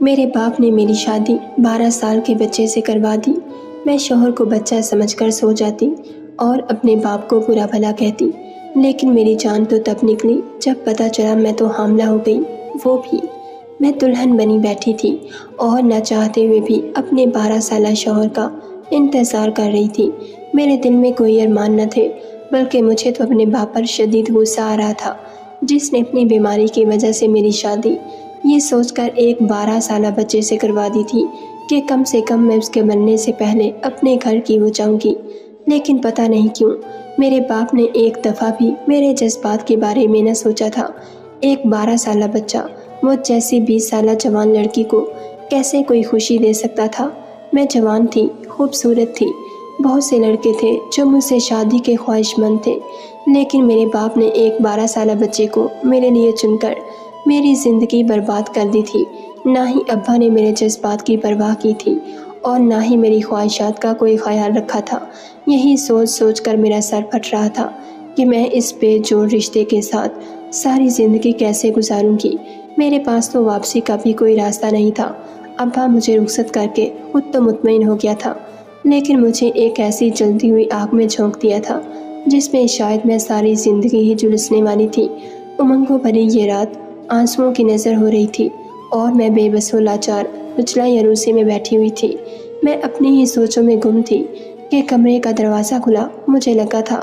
میرے باپ نے میری شادی 12 سال کے بچے سے کروا دی۔ میں شوہر کو بچہ سمجھ کر سو جاتی اور اپنے باپ کو برا بھلا کہتی، لیکن میری جان تو تب نکلی جب پتہ چلا میں تو حاملہ ہو گئی، وہ بھی میں دلہن بنی بیٹھی تھی اور نہ چاہتے ہوئے بھی اپنے 12 سالہ شوہر کا انتظار کر رہی تھی۔ میرے دل میں کوئی ارمان نہ تھے، بلکہ مجھے تو اپنے باپ پر شدید غصہ آ رہا تھا، جس نے اپنی بیماری کی وجہ سے میری شادی یہ سوچ کر ایک 12 سالہ بچے سے کروا دی تھی کہ کم سے کم میں اس کے بننے سے پہلے اپنے گھر کی ہو جاؤں گی۔ لیکن پتہ نہیں کیوں میرے باپ نے ایک دفعہ بھی میرے جذبات کے بارے میں نہ سوچا تھا۔ ایک 12 سالہ بچہ مجھ جیسی 20 سالہ جوان لڑکی کو کیسے کوئی خوشی دے سکتا تھا؟ میں جوان تھی، خوبصورت تھی، بہت سے لڑکے تھے جو مجھ سے شادی کے خواہش مند تھے، لیکن میرے باپ نے ایک 12 سالہ بچے کو میرے لیے چن کر میری زندگی برباد کر دی تھی۔ نہ ہی ابا نے میرے جذبات کی پرواہ کی تھی اور نہ ہی میری خواہشات کا کوئی خیال رکھا تھا۔ یہی سوچ سوچ کر میرا سر پھٹ رہا تھا کہ میں اس بے جوڑ رشتے کے ساتھ ساری زندگی کیسے گزاروں گی۔ میرے پاس تو واپسی کا بھی کوئی راستہ نہیں تھا۔ ابا مجھے رخصت کر کے خود تو مطمئن ہو گیا تھا، لیکن مجھے ایک ایسی جلتی ہوئی آگ میں جھونک دیا تھا جس میں شاید میں ساری زندگی ہی جلسنے والی تھی۔ امنگوں بھری یہ رات آنسوؤں کی نظر ہو رہی تھی اور میں بے بس و لاچار اجلا عروسی میں بیٹھی ہوئی تھی۔ میں اپنی ہی سوچوں میں گم تھی کہ کمرے کا دروازہ کھلا۔ مجھے لگا تھا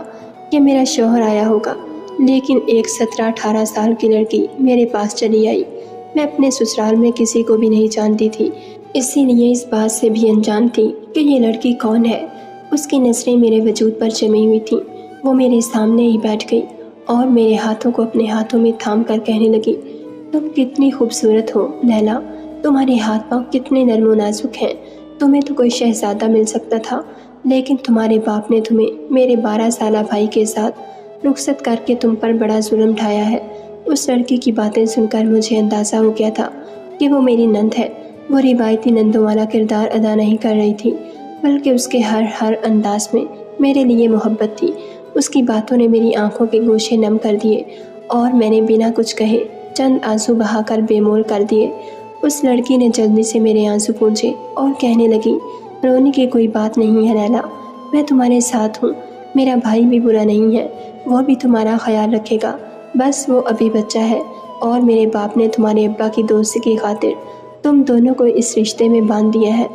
کہ میرا شوہر آیا ہوگا، لیکن ایک 17-18 سال کی لڑکی میرے پاس چلی آئی۔ میں اپنے سسرال میں کسی کو بھی نہیں جانتی تھی، اسی لیے اس بات سے بھی انجان تھی کہ یہ لڑکی کون ہے۔ اس کی نظریں میرے وجود پر جمی ہوئی تھیں۔ وہ میرے سامنے ہی بیٹھ گئی اور میرے ہاتھوں کو اپنے ہاتھوں میں تھام کر کہنے لگی، تم کتنی خوبصورت ہو لیلا، تمہارے ہاتھ پاؤں کتنے نرم و نازک ہیں، تمہیں تو کوئی شہزادہ مل سکتا تھا، لیکن تمہارے باپ نے تمہیں میرے 12 سالہ بھائی کے ساتھ رخصت کر کے تم پر بڑا ظلم ڈھایا ہے۔ اس لڑکی کی باتیں سن کر مجھے اندازہ ہو گیا تھا کہ وہ میری نند ہے۔ وہ روایتی نندوں والا کردار ادا نہیں کر رہی تھی، بلکہ اس کے ہر انداز میں میرے لیے محبت تھی۔ اس کی باتوں نے میری آنکھوں کے گوشے نم کر دیے اور میں نے بنا کچھ کہے چند آنسو بہا کر بے مول کر دیے۔ اس لڑکی نے جلدی سے میرے آنسو پونچھے اور کہنے لگی، رونے کی کوئی بات نہیں ہے لیلا، میں تمہارے ساتھ ہوں، میرا بھائی بھی برا نہیں ہے، وہ بھی تمہارا خیال رکھے گا، بس وہ ابھی بچہ ہے اور میرے باپ نے تمہارے ابا کی دوستی کی خاطر تم دونوں کو اس رشتے میں باندھ دیا ہے۔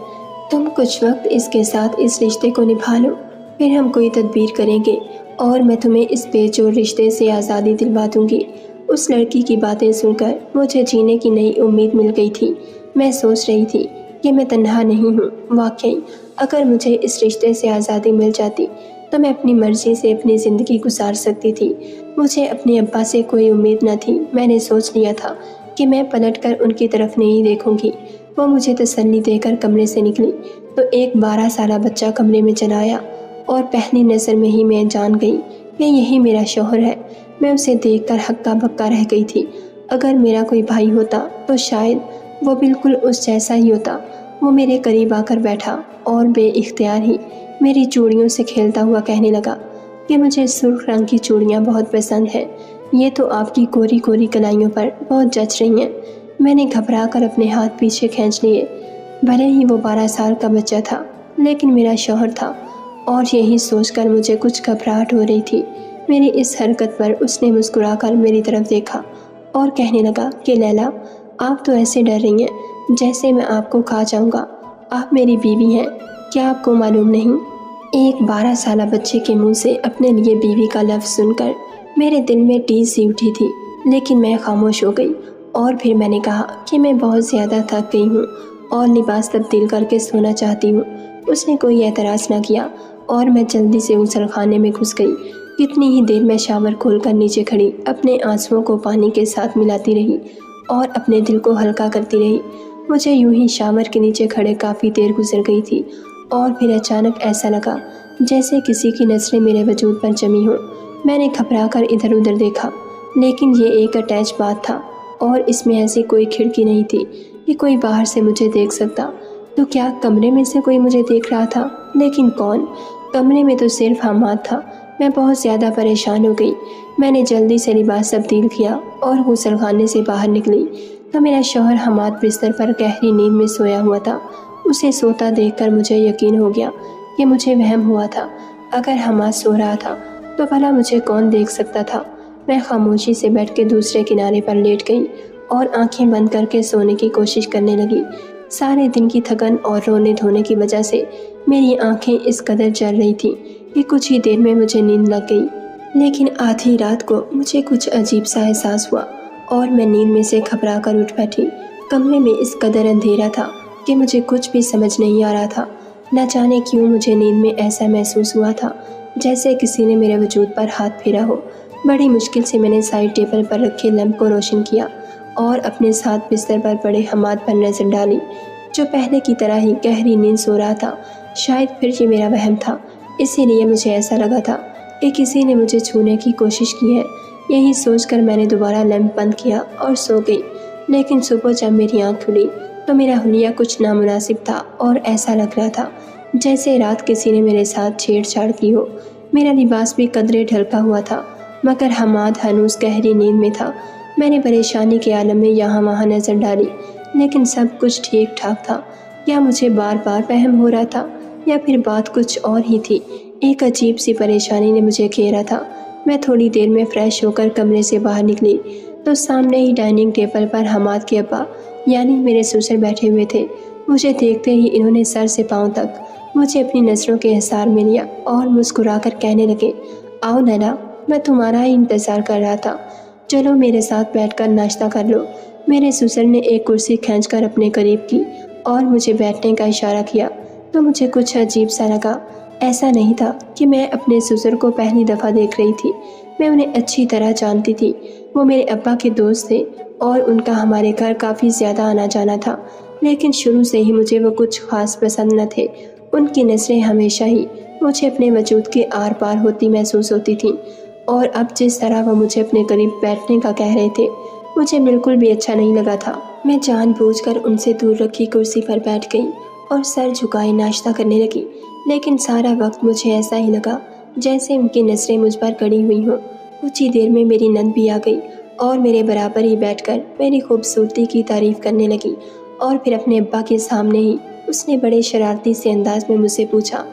تم کچھ وقت اس کے ساتھ اس رشتے کو نبھا لو، پھر ہم کوئی تدبیر کریں گے اور میں تمہیں اس بے جوڑ رشتے سے آزادی دلوا دوں گی۔ اس لڑکی کی باتیں سن کر مجھے جینے کی نئی امید مل گئی تھی۔ میں سوچ رہی تھی کہ میں تنہا نہیں ہوں۔ واقعی اگر مجھے اس رشتے سے آزادی مل جاتی تو میں اپنی مرضی سے اپنی زندگی گزار سکتی تھی۔ مجھے اپنے ابا سے کوئی امید نہ تھی۔ میں نے سوچ لیا تھا کہ میں پلٹ کر ان کی طرف نہیں دیکھوں گی۔ وہ مجھے تسلی دے کر کمرے سے نکلی تو ایک 12 سالہ بچہ کمرے میں چلا آیا اور پہلی نظر میں ہی میں جان گئی کہ یہی میرا شوہر ہے۔ میں اسے دیکھ کر ہکا بکا رہ گئی تھی۔ اگر میرا کوئی بھائی ہوتا تو شاید وہ بالکل اس جیسا ہی ہوتا۔ وہ میرے قریب آ کر بیٹھا اور بے اختیار ہی میری چوڑیوں سے کھیلتا ہوا کہنے لگا کہ مجھے سرخ رنگ کی چوڑیاں بہت پسند ہیں، یہ تو آپ کی کوری کوری کلائیوں پر بہت جچ رہی ہیں۔ میں نے گھبرا کر اپنے ہاتھ پیچھے کھینچ لیے۔ بھلے ہی وہ 12 سال کا بچہ تھا، لیکن میرا شوہر تھا، اور یہی سوچ کر مجھے کچھ گھبراہٹ ہو رہی تھی۔ میری اس حرکت پر اس نے مسکرا کر میری طرف دیکھا اور کہنے لگا کہ لیلا، آپ تو ایسے ڈر رہی ہیں جیسے میں آپ کو کھا جاؤں گا، آپ میری بیوی ہیں، کیا آپ کو معلوم نہیں؟ ایک 12 سالہ بچے کے منہ سے اپنے لیے بیوی کا لفظ سن کر میرے دل میں ٹیس سی اٹھی تھی، لیکن میں خاموش ہو گئی اور پھر میں نے کہا کہ میں بہت زیادہ تھک گئی ہوں اور لباس تبدیل کر کے سونا چاہتی ہوں۔ اس نے کوئی اعتراض نہ کیا اور میں جلدی سے غسل خانے میں گھس گئی۔ کتنی ہی دیر میں شاور کھول کر نیچے کھڑی اپنے آنسوؤں کو پانی کے ساتھ ملاتی رہی اور اپنے دل کو ہلکا کرتی رہی۔ مجھے یوں ہی شاور کے نیچے کھڑے کافی دیر گزر گئی تھی اور پھر اچانک ایسا لگا جیسے کسی کی نظریں میرے وجود پر جمی ہوں۔ میں نے گھبرا کر ادھر ادھر دیکھا، لیکن یہ ایک اٹیچ باتھ تھا اور اس میں ایسی کوئی کھڑکی نہیں تھی کہ کوئی باہر سے مجھے دیکھ سکتا۔ تو کیا کمرے میں سے کوئی مجھے دیکھ رہا تھا؟ لیکن کون؟ کمرے میں تو صرف حماد تھا۔ میں بہت زیادہ پریشان ہو گئی۔ میں نے جلدی سے لباس تبدیل کیا اور غسل خانے سے باہر نکلی۔ تو میرا شوہر حماد بستر پر گہری نیند میں سویا ہوا تھا۔ اسے سوتا دیکھ کر مجھے یقین ہو گیا کہ مجھے وہم ہوا تھا۔ اگر حماد سو رہا تھا تو بھلا مجھے کون دیکھ سکتا تھا؟ میں خاموشی سے بیٹھ کے دوسرے کنارے پر لیٹ گئی اور آنکھیں بند کر کے سونے کی کوشش کرنے لگی۔ سارے دن کی تھکن اور رونے دھونے کی وجہ سے میری آنکھیں اس قدر جل رہی تھیں کہ کچھ ہی دیر میں مجھے نیند لگ گئی۔ لیکن آدھی رات کو مجھے کچھ عجیب سا احساس ہوا اور میں نیند میں سے گھبرا کر اٹھ بیٹھی۔ کمرے میں اس قدر اندھیرا تھا کہ مجھے کچھ بھی سمجھ نہیں آ رہا تھا۔ نہ جانے کیوں مجھے نیند میں ایسا محسوس ہوا تھا جیسے کسی نے میرے وجود پر ہاتھ پھیرا ہو۔ بڑی مشکل سے میں نے سائڈ ٹیبل پر رکھے لیمپ کو روشن کیا اور اپنے ساتھ بستر پر پڑے حماد پر نظر ڈالی، جو پہلے کی طرح ہی گہری نیند سو رہا تھا۔ شاید پھر یہ میرا وہم تھا، اسی لیے مجھے ایسا لگا تھا کہ کسی نے مجھے چھونے کی کوشش کی ہے۔ یہی سوچ کر میں نے دوبارہ لیمپ بند کیا اور سو گئی۔ لیکن صبح جب میری آنکھ کھلی تو میرا حلیہ کچھ نامناسب تھا اور ایسا لگ رہا تھا جیسے رات کسی نے میرے ساتھ چھیڑ چھاڑ کی ہو۔ میرا لباس بھی قدرے ڈھلکا ہوا تھا، مگر حماد ہنوز گہری نیند میں تھا۔ میں نے پریشانی کے عالم میں یہاں وہاں نظر ڈالی، لیکن سب کچھ ٹھیک ٹھاک تھا۔ یا مجھے بار بار وہم ہو رہا تھا یا پھر بات کچھ اور ہی تھی۔ ایک عجیب سی پریشانی نے مجھے گھیرا تھا۔ میں تھوڑی دیر میں فریش ہو کر کمرے سے باہر نکلی تو سامنے ہی ڈائننگ ٹیبل پر حماد کے ابا یعنی میرے سسر بیٹھے ہوئے تھے۔ مجھے دیکھتے ہی انہوں نے سر سے پاؤں تک مجھے اپنی نظروں کے حصار میں لیا اور مسکرا کر کہنے لگے، آؤ نینا، میں تمہارا ہی انتظار کر رہا تھا، چلو میرے ساتھ بیٹھ کر ناشتہ کر لو۔ میرے سسر نے ایک کرسی کھینچ کر اپنے قریب کی اور مجھے بیٹھنے کا اشارہ کیا تو مجھے کچھ عجیب سا لگا۔ ایسا نہیں تھا کہ میں اپنے سسر کو پہلی دفعہ دیکھ رہی تھی، میں انہیں اچھی طرح جانتی تھی۔ وہ میرے ابا کے دوست تھے اور ان کا ہمارے گھر کافی زیادہ آنا جانا تھا، لیکن شروع سے ہی مجھے وہ کچھ خاص پسند نہ تھے۔ ان کی نظریں ہمیشہ ہی مجھے اپنے وجود کے آر پار ہوتی محسوس ہوتی تھیں، اور اب جس طرح وہ مجھے اپنے قریب بیٹھنے کا کہہ رہے تھے مجھے بالکل بھی اچھا نہیں لگا تھا۔ میں جان بوجھ کر ان سے دور رکھی کرسی پر بیٹھ گئی اور سر جھکائے ناشتہ کرنے لگی، لیکن سارا وقت مجھے ایسا ہی لگا جیسے ان کی نظریں مجھ پر گڑی ہوئی ہوں۔ کچھ ہی دیر میں میری نند بھی آ گئی اور میرے برابر ہی بیٹھ کر میری خوبصورتی کی تعریف کرنے لگی، اور پھر اپنے ابا کے سامنے ہی اس نے بڑے شرارتی سے انداز میں مجھ سے پوچھا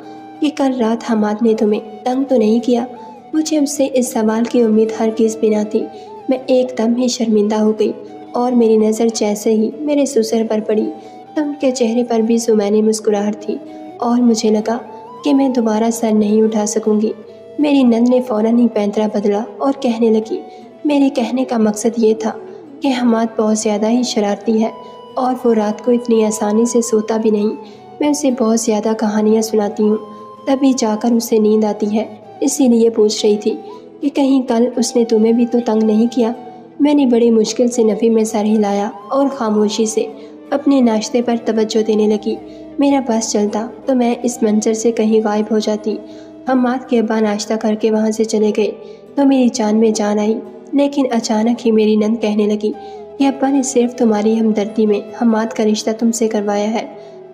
کہ کل رات حماد نے تمہیں تنگ تو نہیں کیا؟ مجھے اس سے اس سوال کی امید ہرگز بھی نہ تھی۔ میں ایک دم ہی شرمندہ ہو گئی اور میری نظر جیسے ہی میرے سسر پر پڑی تو ان کے چہرے پر بھی زمینی مسکراہٹ تھی، اور مجھے لگا کہ میں دوبارہ سر نہیں اٹھا سکوں گی۔ میری نند نے فوراً ہی پینترا بدلا اور کہنے لگی، میرے کہنے کا مقصد یہ تھا کہ حماد بہت زیادہ ہی شرارتی ہے اور وہ رات کو اتنی آسانی سے سوتا بھی نہیں۔ میں اسے بہت زیادہ کہانیاں سناتی ہوں، تبھی جا کر اسے نیند آتی ہے، اسی لیے پوچھ رہی تھی کہ کہیں کل اس نے تمہیں بھی تو تنگ نہیں کیا؟ میں نے بڑی مشکل سے نفی میں سر ہلایا اور خاموشی سے اپنے ناشتے پر توجہ دینے لگی۔ میرا بس چلتا تو میں اس منظر سے کہیں غائب ہو جاتی۔ حماد کے ابا ناشتہ کر کے وہاں سے چلے گئے تو میری جان میں جان آئی، لیکن اچانک ہی میری نند کہنے لگی کہ ابا نے صرف تمہاری ہمدردی میں حماد کا رشتہ تم سے کروایا ہے،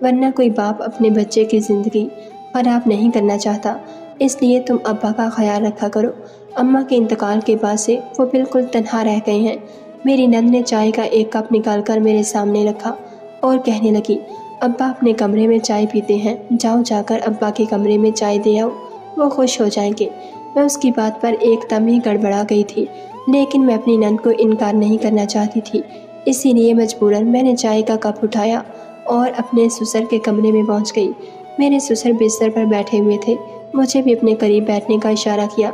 ورنہ کوئی باپ اپنے بچے کی زندگی خراب نہیں کرنا چاہتا، اس لیے تم ابا کا خیال رکھا کرو۔ اماں کے انتقال کے بعد سے وہ بالکل تنہا رہ گئے ہیں۔ میری نند نے چائے کا ایک کپ نکال کر میرے سامنے رکھا اور کہنے لگی، ابا اپنے کمرے میں چائے پیتے ہیں، جاؤ جا کر ابا کے کمرے میں چائے دے آؤ، وہ خوش ہو جائیں گے۔ میں اس کی بات پر ایک دم ہی گڑبڑا گئی تھی، لیکن میں اپنی نند کو انکار نہیں کرنا چاہتی تھی، اسی لیے مجبوراً میں نے چائے کا کپ اٹھایا اور اپنے سسر کے کمرے میں پہنچ گئی۔ میرے سسر بستر پر بیٹھے ہوئے تھے، مجھے بھی اپنے قریب بیٹھنے کا اشارہ کیا۔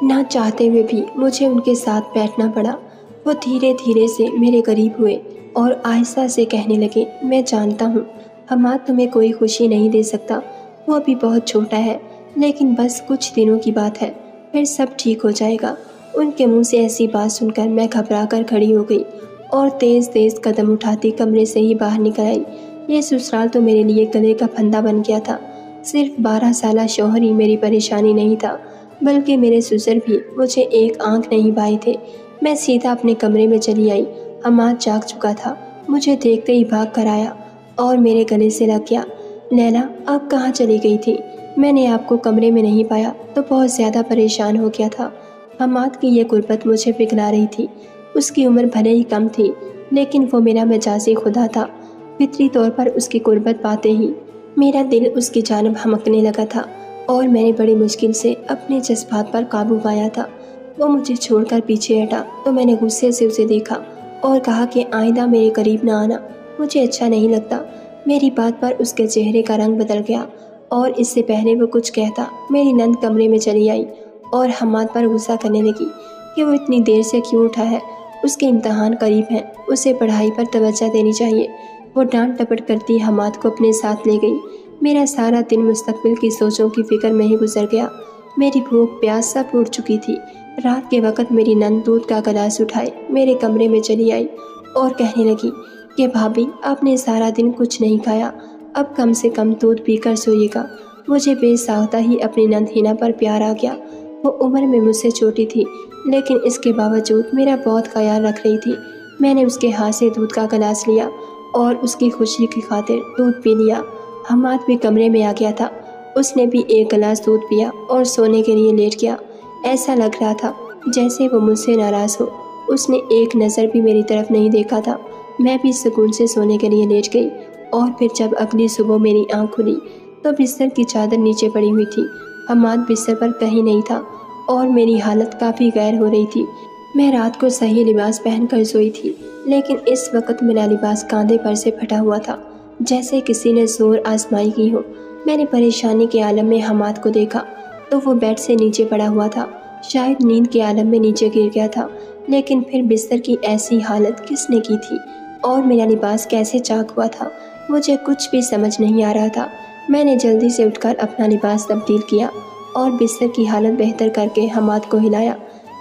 نہ چاہتے ہوئے بھی مجھے ان کے ساتھ بیٹھنا پڑا۔ وہ دھیرے دھیرے سے میرے قریب ہوئے اور آہستہ سے کہنے لگے، میں جانتا ہوں حماد تمہیں کوئی خوشی نہیں دے سکتا، وہ ابھی بہت چھوٹا ہے، لیکن بس کچھ دنوں کی بات ہے، پھر سب ٹھیک ہو جائے گا۔ ان کے منہ سے ایسی بات سن کر میں گھبرا کر کھڑی ہو گئی اور تیز تیز قدم اٹھاتی کمرے سے ہی باہر نکل آئی۔ یہ سسرال تو میرے لیے گلے کا پھندا بن گیا تھا۔ صرف 12 سالہ شوہر ہی میری پریشانی نہیں تھا، بلکہ میرے سسر بھی مجھے ایک آنکھ نہیں بھائے تھے۔ میں سیدھا اپنے کمرے میں چلی آئی۔ حماد جاگ چکا تھا، مجھے دیکھتے ہی بھاگ کر آیا اور میرے گلے سے لگ گیا۔ لیلا، آپ کہاں چلی گئی تھی؟ میں نے آپ کو کمرے میں نہیں پایا تو بہت زیادہ پریشان ہو گیا تھا۔ حماد کی یہ قربت مجھے پگھلا رہی تھی۔ اس کی عمر بھلے ہی کم تھی، لیکن وہ میرا مجازی خدا تھا۔ فطری طور پر اس کی قربت پاتے ہی میرا دل اس کی جانب ہمکنے لگا تھا اور میں نے بڑی مشکل سے اپنے جذبات پر قابو پایا تھا۔ وہ مجھے چھوڑ کر پیچھے ہٹا تو میں نے غصے سے اسے دیکھا اور کہا کہ آئندہ میرے قریب نہ آنا، مجھے اچھا نہیں لگتا۔ میری بات پر اس کے چہرے کا رنگ بدل گیا اور اس سے پہلے وہ کچھ کہتا میری نند کمرے میں چلی آئی اور حماد پر غصہ کرنے لگی کہ وہ اتنی دیر سے کیوں اٹھا ہے، اس کے امتحان قریب ہیں، اسے پڑھائی پر توجہ دینی چاہیے۔ وہ ڈانٹ ٹپٹ کرتی حماد کو اپنے ساتھ لے گئی۔ میرا سارا دن مستقبل کی سوچوں کی فکر میں ہی گزر گیا۔ میری بھوک پیاس سب اٹھ چکی تھی۔ رات کے وقت میری نند دودھ کا گلاس اٹھائے میرے کمرے میں چلی آئی اور کہنے لگی کہ بھابھی آپ نے سارا دن کچھ نہیں کھایا، اب کم سے کم دودھ پی کر سوئیے گا۔ مجھے بے ساختہ ہی اپنی نند ہینا پر پیار آ گیا۔ وہ عمر میں مجھ سے چھوٹی تھی لیکن اس کے باوجود میرا بہت خیال رکھ رہی تھی۔ میں نے اس کے ہاتھ سے دودھ کا گلاس لیا اور اس کی خوشی کی خاطر دودھ پی لیا۔ حماد بھی کمرے میں آ گیا تھا، اس نے بھی ایک گلاس دودھ پیا اور سونے کے لیے لیٹ گیا۔ ایسا لگ رہا تھا جیسے وہ مجھ سے ناراض ہو۔ اس نے ایک نظر بھی میری طرف نہیں دیکھا تھا۔ میں بھی سکون سے سونے کے لیے لیٹ گئی اور پھر جب اگلی صبح میری آنکھ کھلی تو بستر کی چادر نیچے پڑی ہوئی تھی۔ حماد بستر پر کہیں نہیں تھا اور میری حالت کافی غیر ہو رہی تھی۔ میں رات کو صحیح لباس پہن کر سوئی تھی لیکن اس وقت میرا لباس کاندھے پر سے پھٹا ہوا تھا جیسے کسی نے زور آزمائی کی ہو۔ میں نے پریشانی کے عالم میں حماد کو دیکھا تو وہ بیڈ سے نیچے پڑا ہوا تھا، شاید نیند کے عالم میں نیچے گر گیا تھا۔ لیکن پھر بستر کی ایسی حالت کس نے کی تھی اور میرا لباس کیسے چاک ہوا تھا، مجھے کچھ بھی سمجھ نہیں آ رہا تھا۔ میں نے جلدی سے اٹھ کر اپنا لباس تبدیل کیا اور بستر کی حالت بہتر کر کے حماد کو ہلایا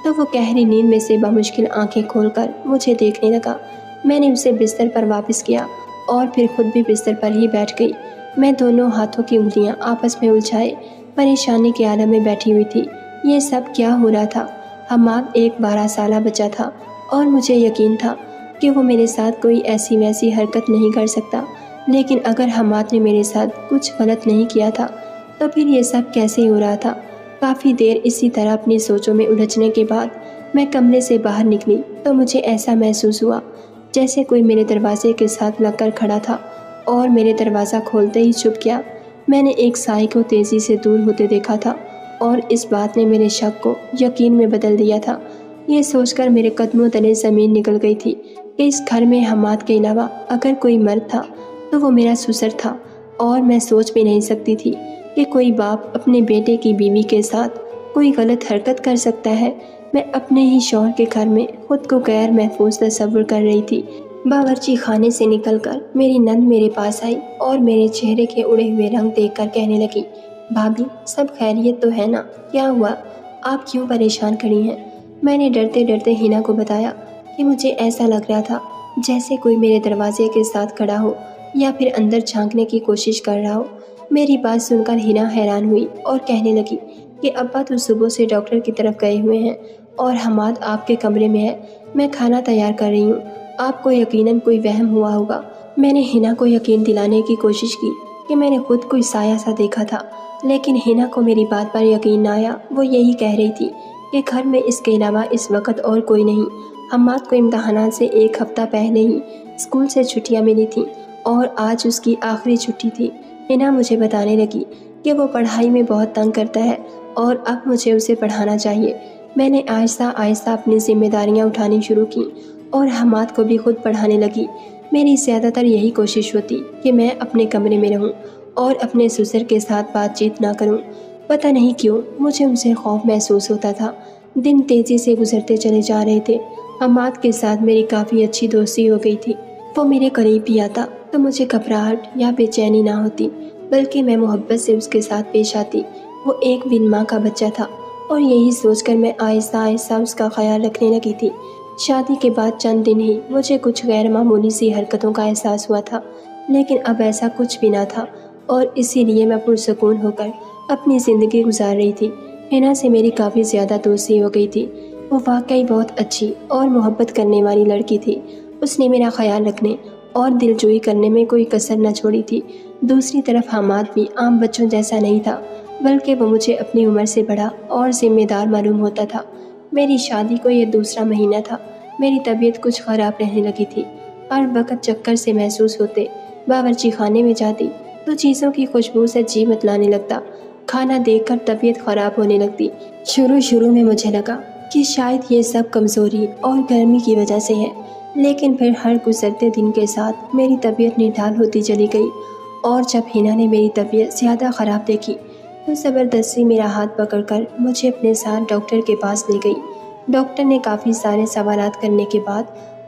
تو وہ گہری نیند میں سے بمشکل آنکھیں کھول کر مجھے دیکھنے لگا۔ میں نے اسے بستر پر واپس کیا اور پھر خود بھی بستر پر ہی بیٹھ گئی۔ میں دونوں ہاتھوں کی انگلیاں آپس میں الجھائے پریشانی کے عالم میں بیٹھی ہوئی تھی۔ یہ سب کیا ہو رہا تھا؟ حماد ایک 12 سالہ بچہ تھا اور مجھے یقین تھا کہ وہ میرے ساتھ کوئی ایسی ویسی حرکت نہیں کر سکتا، لیکن اگر حماد نے میرے ساتھ کچھ غلط نہیں کیا تھا تو پھر یہ سب کیسے ہو رہا تھا؟ کافی دیر اسی طرح اپنی سوچوں میں الجھنے کے بعد میں کمرے سے باہر نکلی تو مجھے ایسا محسوس ہوا جیسے کوئی میرے دروازے کے ساتھ لگ کر کھڑا تھا اور میرے دروازہ کھولتے ہی چھپ گیا۔ میں نے ایک سائے کو تیزی سے دور ہوتے دیکھا تھا اور اس بات نے میرے شک کو یقین میں بدل دیا تھا۔ یہ سوچ کر میرے قدموں تلے زمین نکل گئی تھی کہ اس گھر میں حماد کے علاوہ اگر کوئی مرد تھا تو وہ میرا سسر تھا، اور میں سوچ بھی نہیں سکتی تھی کہ کوئی باپ اپنے بیٹے کی بیوی کے ساتھ کوئی غلط حرکت کر سکتا ہے۔ میں اپنے ہی شوہر کے گھر میں خود کو غیر محفوظ تصور کر رہی تھی۔ باورچی خانے سے نکل کر میری نند میرے پاس آئی اور میرے چہرے کے اڑے ہوئے رنگ دیکھ کر کہنے لگی، بھابھی سب خیریت تو ہے نا؟ کیا ہوا؟ آپ کیوں پریشان کھڑی ہیں؟ میں نے ڈرتے ڈرتے ہینا کو بتایا کہ مجھے ایسا لگ رہا تھا جیسے کوئی میرے دروازے کے ساتھ کھڑا ہو یا پھر اندر جھانکنے کی کوشش کر رہا ہو۔ میری بات سن کر ہینا حیران ہوئی اور کہنے لگی کہ ابا تو صبح سے ڈاکٹر کی طرف گئے ہوئے ہیں اور حماد آپ کے کمرے میں ہے، میں کھانا تیار کر رہی ہوں، آپ کو یقیناً کوئی وہم ہوا ہوگا۔ میں نے ہینا کو یقین دلانے کی کوشش کی کہ میں نے خود کوئی سایہ سا دیکھا تھا، لیکن ہینا کو میری بات پر یقین نہ آیا۔ وہ یہی کہہ رہی تھی کہ گھر میں اس کے علاوہ اس وقت اور کوئی نہیں۔ حماد کو امتحانات سے ایک ہفتہ پہلے ہی اسکول سے چھٹیاں ملی تھیں اور آج اس کی آخری چھٹی تھی۔ ہینا مجھے بتانے لگی کہ وہ پڑھائی میں بہت تنگ کرتا ہے اور اب مجھے اسے پڑھانا چاہیے۔ میں نے آہستہ آہستہ اپنی ذمہ داریاں اٹھانی شروع کی اور حماد کو بھی خود پڑھانے لگی۔ میری زیادہ تر یہی کوشش ہوتی کہ میں اپنے کمرے میں رہوں اور اپنے سسر کے ساتھ بات چیت نہ کروں۔ پتہ نہیں کیوں مجھے ان سے خوف محسوس ہوتا تھا۔ دن تیزی سے گزرتے چلے جا رہے تھے۔ حماد کے ساتھ میری کافی اچھی دوستی ہو گئی تھی۔ وہ میرے قریب بھی آتا تو مجھے گھبراہٹ یا بے چینی نہ ہوتی، بلکہ میں محبت سے اس کے ساتھ پیش آتی۔ وہ ایک بن ماں کا بچہ تھا اور یہی سوچ کر میں آہستہ آہستہ اس کا خیال رکھنے لگی تھی۔ شادی کے بعد چند دن ہی مجھے کچھ غیر معمولی سی حرکتوں کا احساس ہوا تھا، لیکن اب ایسا کچھ بھی نہ تھا اور اسی لیے میں پرسکون ہو کر اپنی زندگی گزار رہی تھی۔ ہینا سے میری کافی زیادہ دوستی ہو گئی تھی۔ وہ واقعی بہت اچھی اور محبت کرنے والی لڑکی تھی۔ اس نے میرا خیال رکھنے اور دلجوئی کرنے میں کوئی کسر نہ چھوڑی تھی۔ دوسری طرف حماد بھی عام بچوں جیسا نہیں تھا، بلکہ وہ مجھے اپنی عمر سے بڑا اور ذمہ دار معلوم ہوتا تھا۔ میری شادی کو یہ دوسرا مہینہ تھا۔ میری طبیعت کچھ خراب رہنے لگی تھی ہر وقت چکر سے محسوس ہوتے، باورچی خانے میں جاتی تو چیزوں کی خوشبو سے جی متلانے لگتا، کھانا دیکھ کر طبیعت خراب ہونے لگتی۔ شروع میں مجھے لگا کہ شاید یہ سب کمزوری اور گرمی کی وجہ سے ہے، لیکن پھر ہر گزرتے دن کے ساتھ میری طبیعت نڈھال ہوتی چلی گئی، اور جب ہینا نے میری طبیعت زیادہ خراب دیکھی تو زبردستی میرا ہاتھ پکڑ کر مجھے اپنے ساتھ ڈاکٹر کے پاس لے گئی۔ ڈاکٹر نے کافی سارے سوالات کرنے کے بعد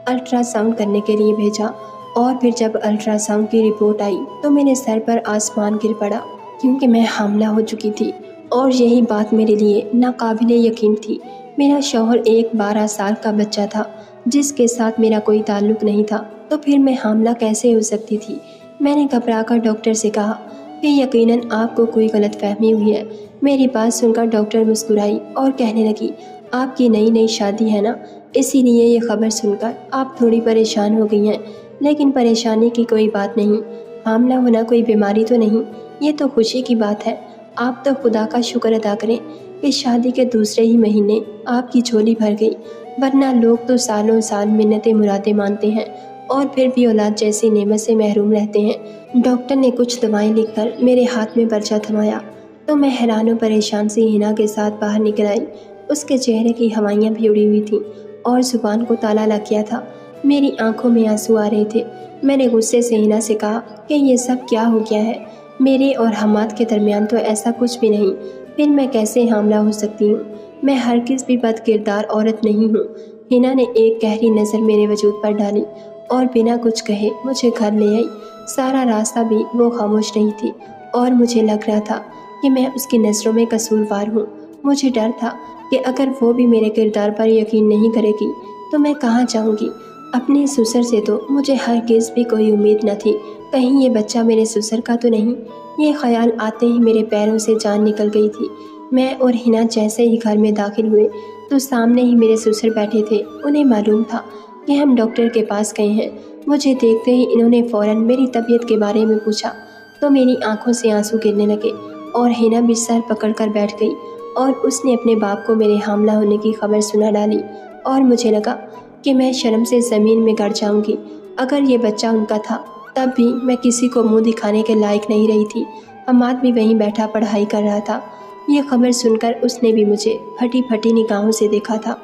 الٹرا ساؤنڈ کرنے کے لیے بھیجا، اور پھر جب الٹرا ساؤنڈ کی رپورٹ آئی تو میرے سر پر آسمان گر پڑا، کیونکہ میں حاملہ ہو چکی تھی، اور یہی بات میرے لیے ناقابل یقین تھی۔ میرا شوہر ایک 12 سال کا بچہ تھا جس کے ساتھ میرا کوئی تعلق نہیں تھا، تو پھر میں حاملہ کیسے ہو سکتی تھی؟ میں نے گھبرا کر ڈاکٹر سے کہا کہ یقیناً آپ کو کوئی غلط فہمی ہوئی ہے۔ میری بات سن کر ڈاکٹر مسکرائی اور کہنے لگی، آپ کی نئی شادی ہے نا، اسی لیے یہ خبر سن کر آپ تھوڑی پریشان ہو گئی ہیں، لیکن پریشانی کی کوئی بات نہیں، حاملہ ہونا کوئی بیماری تو نہیں، یہ تو خوشی کی بات ہے۔ آپ تو خدا کا شکر ادا کریں کہ شادی کے دوسرے ہی مہینے آپ کی جھولی بھر گئی، ورنہ لوگ تو سالوں سال منتیں مرادیں مانتے ہیں اور پھر بھی اولاد جیسی نعمت سے محروم رہتے ہیں۔ ڈاکٹر نے کچھ دوائیں لکھ کر میرے ہاتھ میں پرچہ تھمایا تو میں حیران و پریشان سی ہینا کے ساتھ باہر نکل آئی۔ اس کے چہرے کی ہوائیاں بھی اڑی ہوئی تھیں اور زبان کو تالا لگ گیا تھا، میری آنکھوں میں آنسو آ رہے تھے۔ میں نے غصے سے ہینا سے کہا کہ یہ سب کیا ہو گیا ہے، میرے اور حماد کے درمیان تو ایسا کچھ بھی نہیں، پھر میں کیسے حاملہ ہو سکتی ہوں؟ میں ہرگز بھی بد کردار عورت نہیں ہوں۔ ہینا نے ایک گہری نظر میرے وجود پر ڈالی اور بنا کچھ کہے مجھے گھر لے آئی۔ سارا راستہ بھی وہ خاموش نہیں تھی، اور مجھے لگ رہا تھا کہ میں اس کی نظروں میں قصوروار ہوں۔ مجھے ڈر تھا کہ اگر وہ بھی میرے کردار پر یقین نہیں کرے گی تو میں کہاں جاؤں گی؟ اپنے سسر سے تو مجھے ہرگز بھی کوئی امید نہ تھی، کہیں یہ بچہ میرے سسر کا تو نہیں؟ یہ خیال آتے ہی میرے پیروں سے جان نکل گئی تھی۔ میں اور ہینا جیسے ہی گھر میں داخل ہوئے تو سامنے ہی میرے سسر بیٹھے تھے۔ انہیں معلوم تھا کہ ہم ڈاکٹر کے پاس گئے ہیں۔ مجھے دیکھتے ہی انہوں نے فوراً میری طبیعت کے بارے میں پوچھا تو میری آنکھوں سے آنسو گرنے لگے، اور ہینا بھی سر پکڑ کر بیٹھ گئی، اور اس نے اپنے باپ کو میرے حاملہ ہونے کی خبر سنا ڈالی، اور مجھے لگا کہ میں شرم سے زمین میں گڑ جاؤں گی۔ اگر یہ بچہ ان کا تھا تب بھی میں کسی کو منہ دکھانے کے لائق نہیں رہی تھی۔ حماد بھی وہیں بیٹھا پڑھائی کر رہا تھا۔ یہ خبر سن کر اس نے بھی مجھے پھٹی پھٹی نگاہوں سے دیکھا تھا۔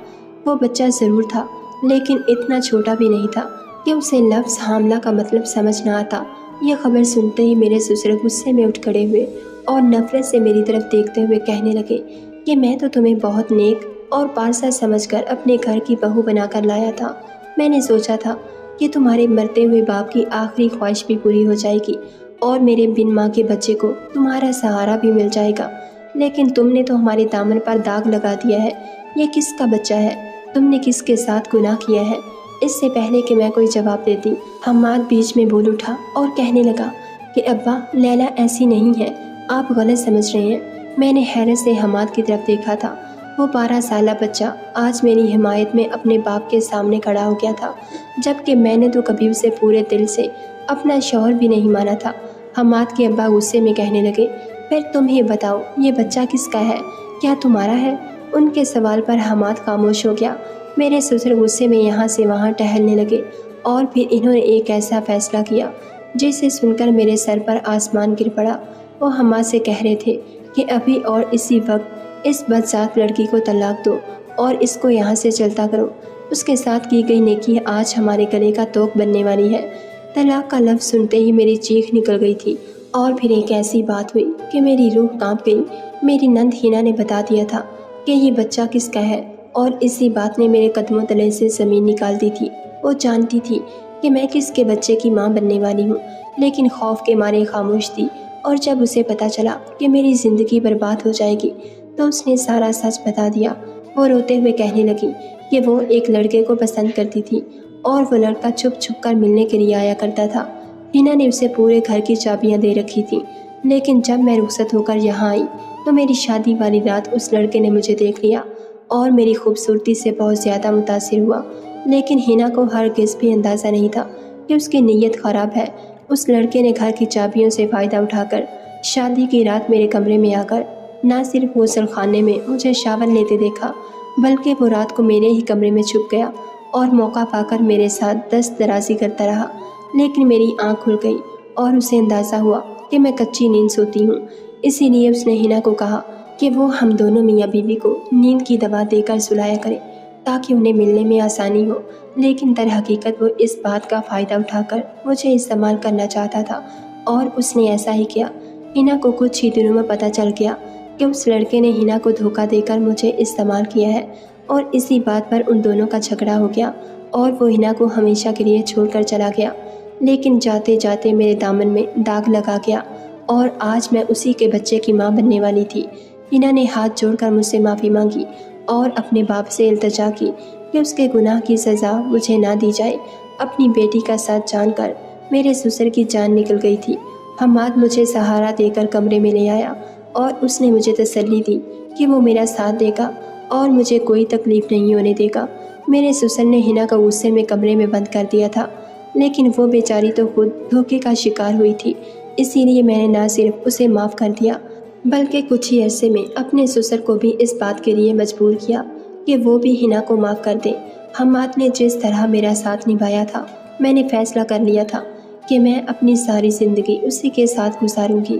وہ بچہ ضرور تھا، لیکن اتنا چھوٹا بھی نہیں تھا کہ اسے لفظ حاملہ کا مطلب سمجھ نہ آتا۔ یہ خبر سنتے ہی میرے سسر غصے میں اٹھ کھڑے ہوئے اور نفرت سے میری طرف دیکھتے ہوئے کہنے لگے کہ میں تو تمہیں بہت نیک اور پارسا سمجھ کر اپنے گھر کی بہو بنا کر لایا تھا۔ میں نے سوچا تھا کہ تمہارے مرتے ہوئے باپ کی آخری خواہش بھی پوری ہو جائے گی اور میرے بن ماں کے بچے کو تمہارا سہارا بھی مل جائے گا، لیکن تم نے تو ہمارے دامن پر داغ لگا دیا ہے۔ یہ کس کا بچہ ہے؟ تم نے کس کے ساتھ گناہ کیا ہے؟ اس سے پہلے کہ میں کوئی جواب دیتی، حماد بیچ میں بول اٹھا اور کہنے لگا کہ ابا، لیلا ایسی نہیں ہے، آپ غلط سمجھ رہے ہیں۔ میں نے حیرت سے حماد کی طرف دیکھا تھا۔ وہ 12 سالہ بچہ آج میری حمایت میں اپنے باپ کے سامنے کھڑا ہو گیا تھا، جبکہ میں نے تو کبھی اسے پورے دل سے اپنا شوہر بھی نہیں مانا تھا۔ حماد کے ابا غصے میں کہنے لگے، پھر تم ہی بتاؤ یہ بچہ کس کا ہے؟ کیا تمہارا ہے؟ ان کے سوال پر حماد خاموش ہو گیا۔ میرے سسر غصے میں یہاں سے وہاں ٹہلنے لگے، اور پھر انہوں نے ایک ایسا فیصلہ کیا جسے سن کر میرے سر پر آسمان گر پڑا۔ وہ حماد سے کہہ رہے تھے کہ ابھی اور اسی وقت اس بدذات لڑکی کو طلاق دو اور اس کو یہاں سے چلتا کرو۔ اس کے ساتھ کی گئی نیکی آج ہمارے گلے کا توق بننے والی ہے۔ طلاق کا لفظ سنتے ہی میری چیخ نکل گئی تھی، اور پھر ایک ایسی بات ہوئی کہ میری روح کانپ گئی۔ میری نند ہینا نے بتا دیا تھا کہ یہ بچہ کس کا ہے، اور اسی بات نے میرے قدموں تلے سے زمین نکال دی تھی۔ وہ جانتی تھی کہ میں کس کے بچے کی ماں بننے والی ہوں، لیکن خوف کے مارے خاموش تھی، اور جب اسے پتا چلا کہ میری زندگی برباد ہو جائے گی تو اس نے سارا سچ بتا دیا۔ وہ روتے ہوئے کہنے لگی کہ وہ ایک لڑکے کو پسند کرتی تھی، اور وہ لڑکا چھپ چھپ کر ملنے کے لیے آیا کرتا تھا۔ ہینا نے اسے پورے گھر کی چابیاں دے رکھی تھیں، لیکن جب میں رخصت ہو کر یہاں آئی تو میری شادی والی رات اس لڑکے نے مجھے دیکھ لیا اور میری خوبصورتی سے بہت زیادہ متاثر ہوا، لیکن ہینا کو ہرگز بھی اندازہ نہیں تھا کہ اس کی نیت خراب ہے۔ اس لڑکے نے گھر کی چابیوں سے فائدہ اٹھا کر شادی کی رات میرے کمرے میں آ کر نہ صرف غسل خانے میں مجھے شاور لیتے دیکھا، بلکہ وہ رات کو میرے ہی کمرے میں چھپ گیا اور موقع پا کر میرے ساتھ دست درازی کرتا رہا، لیکن میری آنکھ کھل گئی اور اسے اندازہ ہوا کہ میں کچی نیند سوتی ہوں۔ اسی لیے اس نے ہنا کو کہا کہ وہ ہم دونوں میاں بیوی کو نیند کی دوا دے کر سلایا کرے تاکہ انہیں ملنے میں آسانی ہو، لیکن در حقیقت وہ اس بات کا فائدہ اٹھا کر مجھے استعمال کرنا چاہتا تھا، اور اس نے ایسا ہی کیا۔ ہنا کو کچھ ہی دنوں میں پتہ چل گیا کہ اس لڑکے نے ہنا کو دھوکہ دے کر مجھے استعمال کیا ہے، اور اسی بات پر ان دونوں کا جھگڑا ہو گیا اور وہ ہنا کو ہمیشہ کے لیے چھوڑ کر چلا گیا۔ لیکن جاتے جاتے میرے دامن میں داغ لگا گیا اور آج میں اسی کے بچے کی ماں بننے والی تھی۔ ہنا نے ہاتھ جوڑ کر مجھ سے معافی مانگی اور اپنے باپ سے التجا کی کہ اس کے گناہ کی سزا مجھے نہ دی جائے۔ اپنی بیٹی کا ساتھ جان کر میرے سسر کی جان نکل گئی تھی۔ حماد مجھے سہارا دے کر کمرے میں لے آیا اور اس نے مجھے تسلی دی کہ وہ میرا ساتھ دے گا اور مجھے کوئی تکلیف نہیں ہونے دے گا۔ میرے سسر نے ہنا کو غصے میں کمرے میں بند کر دیا تھا، لیکن وہ بیچاری تو خود دھوکے کا شکار ہوئی تھی، اسی لیے میں نے نہ صرف اسے معاف کر دیا بلکہ کچھ ہی عرصے میں اپنے سسر کو بھی اس بات کے لیے مجبور کیا کہ وہ بھی ہنا کو معاف کر دے۔ حماد نے جس طرح میرا ساتھ نبھایا تھا، میں نے فیصلہ کر لیا تھا کہ میں اپنی ساری زندگی اسی کے ساتھ گزاروں گی۔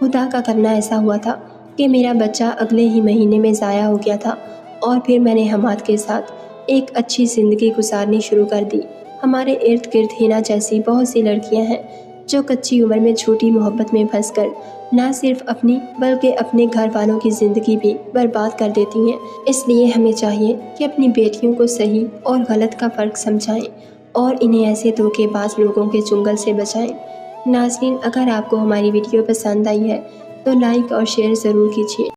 خدا کا کرنا ایسا ہوا تھا کہ میرا بچہ اگلے ہی مہینے میں ضائع ہو گیا تھا، اور پھر میں نے حماد کے ساتھ ایک اچھی زندگی گزارنی شروع کر دی۔ ہمارے ارد گرد ہنا جیسی بہت سی لڑکیاں ہیں جو کچی عمر میں جھوٹی محبت میں پھنس کر نہ صرف اپنی بلکہ اپنے گھر والوں کی زندگی بھی برباد کر دیتی ہیں۔ اس لیے ہمیں چاہیے کہ اپنی بیٹیوں کو صحیح اور غلط کا فرق سمجھائیں اور انہیں ایسے دھوکے باز لوگوں کے چنگل سے بچائیں۔ ناظرین، اگر آپ کو ہماری ویڈیو پسند آئی ہے تو لائک اور شیئر ضرور کیجیے۔